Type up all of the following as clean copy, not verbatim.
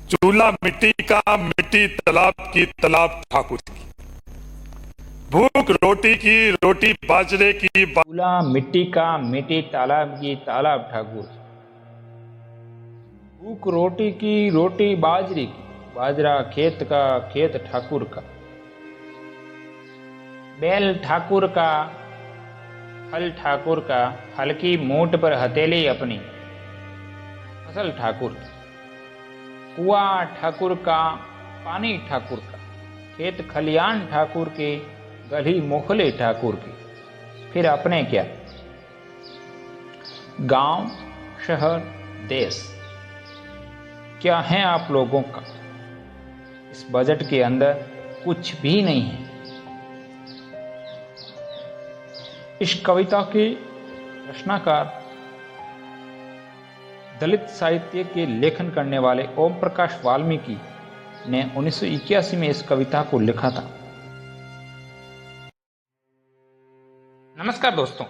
चूल्हा मिट्टी का, मिट्टी तालाब की, तालाब ठाकुर की। भूख रोटी की, रोटी बाजरे की, चूल्हा मिट्टी का, मिट्टी तालाब की, तालाब ठाकुर। भूख रोटी की, रोटी बाजरे की, बाजरा खेत का, खेत ठाकुर का। बैल ठाकुर का, हल ठाकुर का, हल की मूठ पर हथेली अपनी, फसल ठाकुर की। कुआं ठाकुर का, पानी ठाकुर का, खेत खलियान ठाकुर के, गली मोखले ठाकुर की। फिर अपने क्या? गांव, शहर, देश क्या है आप लोगों का? इस बजट के अंदर कुछ भी नहीं है। इस कविता के रचनाकार दलित साहित्य के लेखन करने वाले ओम प्रकाश वाल्मीकि ने 1981 में इस कविता को लिखा था। नमस्कार दोस्तों,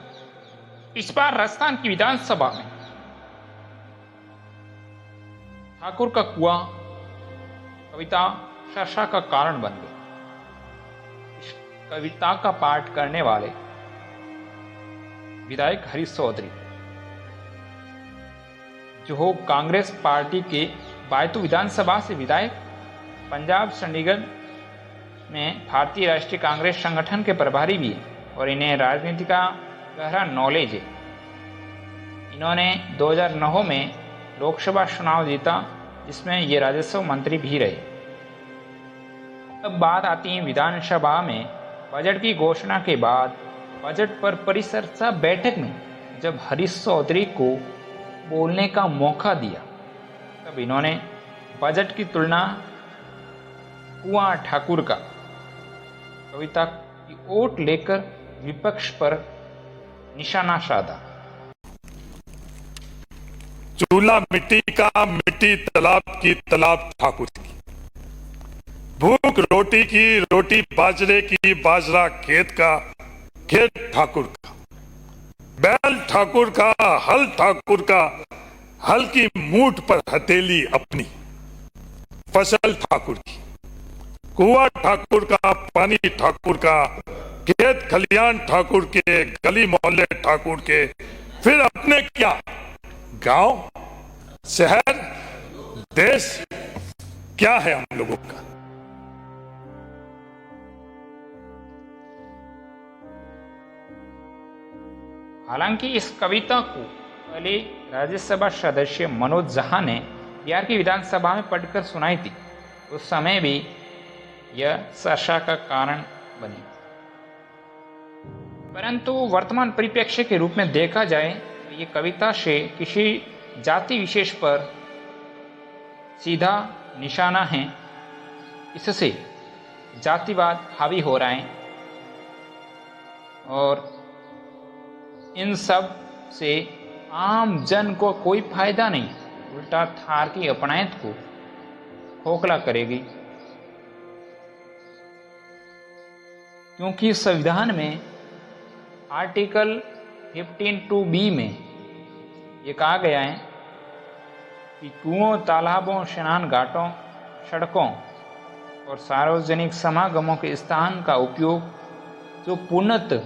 इस बार राजस्थान की विधानसभा में ठाकुर का कुआं कविता चर्चा का कारण बन गई। इस कविता का पाठ करने वाले विधायक हरीश चौधरी, जो कांग्रेस पार्टी के बायतू विधानसभा से विधायक, पंजाब चंडीगढ़ में भारतीय राष्ट्रीय कांग्रेस संगठन के प्रभारी भी हैं और इन्हें राजनीति का गहरा नॉलेज है। इन्होंने 2009 में लोकसभा चुनाव जीता, जिसमें ये राजस्व मंत्री भी रहे। अब बात आती है विधानसभा में बजट की घोषणा के बाद बजट पर परिचर्चा बैठक में जब हरीश चौधरी को बोलने का मौका दिया, तब इन्होंने बजट की तुलना कुआं ठाकुर का कविता की ओट लेकर विपक्ष पर निशाना साधा। चूल्हा मिट्टी का, मिट्टी तालाब की, तालाब ठाकुर की। भूख रोटी की, रोटी बाजरे की, बाजरा खेत का, खेत ठाकुर का। बैल ठाकुर का, हल ठाकुर का, हल की मूठ पर हथेली अपनी, फसल ठाकुर की। कुआं ठाकुर का, पानी ठाकुर का, खेत खलियान ठाकुर के, गली मोहल्ले ठाकुर के। फिर अपने क्या? गांव, शहर, देश क्या है हम लोगों का? हालांकि इस कविता को पहले राज्यसभा सदस्य मनोज झा ने बिहार की विधानसभा में पढ़कर सुनाई थी। उस समय भी यह चर्चा का कारण बनी, परंतु वर्तमान परिप्रेक्ष्य के रूप में देखा जाए तो ये कविता से किसी जाति विशेष पर सीधा निशाना है। इससे जातिवाद हावी हो रहा है और इन सब से आम जन को कोई फायदा नहीं, उल्टा थार की अपनायत को खोखला करेगी। क्योंकि संविधान में आर्टिकल 15(2)(b) में ये कहा गया है कि कुओं, तालाबों, स्नान घाटों, सड़कों और सार्वजनिक समागमों के स्थान का उपयोग जो पूर्णतः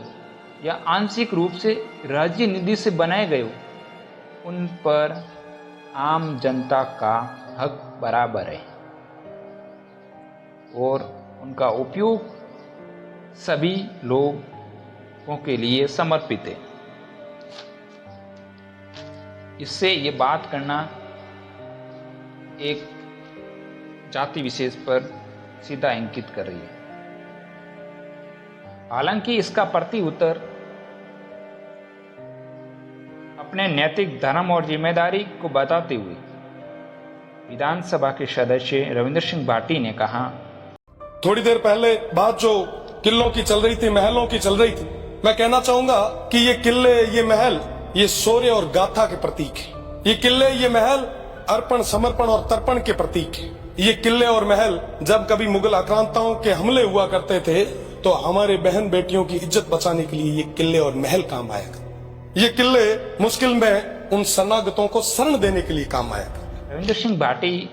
या आंशिक रूप से राज्य निधि से बनाए गए हो, उन पर आम जनता का हक बराबर है और उनका उपयोग सभी लोगों के लिए समर्पित है। इससे ये बात करना एक जाति विशेष पर सीधा इंगित कर रही है। हालांकि इसका प्रति उत्तर अपने नैतिक धर्म और जिम्मेदारी को बताते हुए विधानसभा के सदस्य रविंद्र सिंह भाटी ने कहा, थोड़ी देर पहले बात जो किलों की चल रही थी, महलों की चल रही थी, मैं कहना चाहूंगा कि ये किले, ये महल, ये शौर्य और गाथा के प्रतीक है। ये किले, ये महल अर्पण, समर्पण और तर्पण के प्रतीक है। ये किले और महल जब कभी मुगल आक्रांताओं के हमले हुआ करते थे तो हमारे बहन बेटियों की इज्जत बचाने के लिए ये किले और महल काम आएगा। ये किले मुश्किल में उन शरणागतों को शरण देने के लिए काम आएगा। रविंद्र सिंह भाटी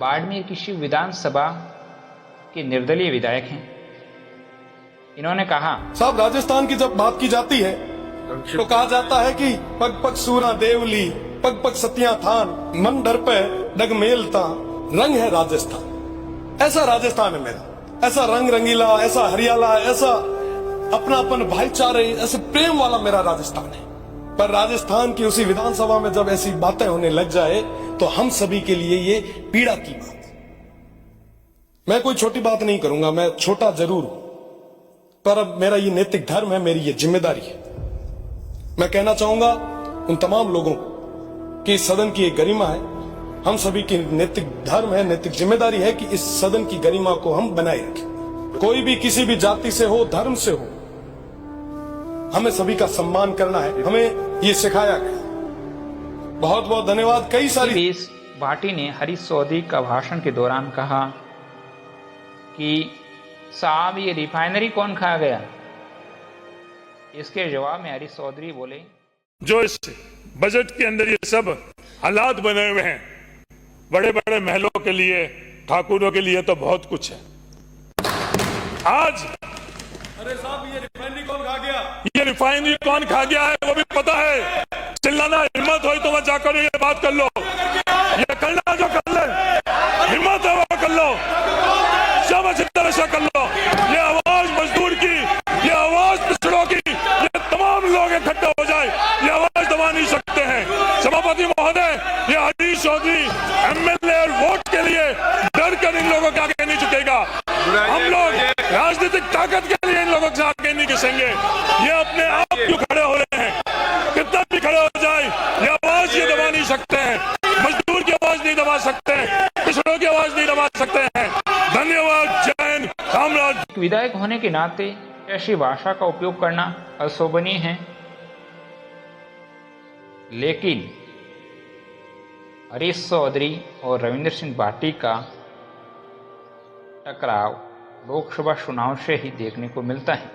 बाड़मेर की शिव विधानसभा के निर्दलीय विधायक हैं। इन्होंने कहा, साहब राजस्थान की जब बात की जाती है तो कहा जाता है कि पग पग सूरा देवली, पग पग सतिया थान, मन डर पे डग मेलता, रंग है राजस्थान। ऐसा राजस्थान है मेरा, ऐसा रंग रंगीला, ऐसा हरियाला, ऐसा अपनापन भाईचारे, ऐसे प्रेम वाला मेरा राजस्थान है। पर राजस्थान की उसी विधानसभा में जब ऐसी बातें होने लग जाए तो हम सभी के लिए ये पीड़ा की बात। मैं कोई छोटी बात नहीं करूंगा, मैं छोटा जरूर हूं, पर अब मेरा ये नैतिक धर्म है, मेरी ये जिम्मेदारी है। मैं कहना चाहूंगा उन तमाम लोगों को कि इस सदन की एक गरिमा है, हम सभी की नैतिक धर्म है, नैतिक जिम्मेदारी है कि इस सदन की गरिमा को हम बनाए रखें। कोई भी किसी भी जाति से हो, धर्म से हो, हमें सभी का सम्मान करना है, हमें ये सिखाया गया। बहुत बहुत धन्यवाद। कई सारी बीस भाटी ने हरीश चौधरी का भाषण के दौरान कहा कि साहब ये रिफाइनरी कौन खा गया। इसके जवाब में हरीश चौधरी बोले, जो इस बजट के अंदर ये सब हालात बने हुए हैं, बड़े बड़े महलों के लिए, ठाकुरों के लिए तो बहुत कुछ है। आज अरे साहब ये रिफाइनरी कौन खा गया, ये रिफाइनरी कौन खा गया है वो भी पता है। चिल्लाना हिम्मत हो तो वह जाकर ये बात कर लो, ये करना जो कर ले, हिम्मत है वो कर लो, सब अच्छी तरह से कर लो। ये आवाज मजदूर की, ये आवाज पिछड़ों की, ये तमाम लोग इकट्ठे हो जाए, ये आवाज दबा नहीं सकते हैं। सभापति महोदय, ये हरीश चौधरी एमएलए और वोट के लिए डर कर इन लोगों के आगे नहीं झुकेगा। हम लोग राजनीतिक ताकत के लिए इन लोगों से आगे नहीं घिसेंगे। ये अपने आप क्यों खड़े हो रहे हैं, कितना भी खड़े हो जाए, ये आवाज ये दबा नहीं सकते हैं। मजदूर की आवाज नहीं दबा सकते हैं, पिछड़ों की आवाज नहीं दबा सकते हैं। धन्यवाद। जय हिंद। रामराज। विधायक होने के नाते ऐसी भाषा का उपयोग करना अशोभनीय है, लेकिन हरीश चौधरी और रविंद्र सिंह भाटी का टकराव लोकसभा चुनाव से ही देखने को मिलता है।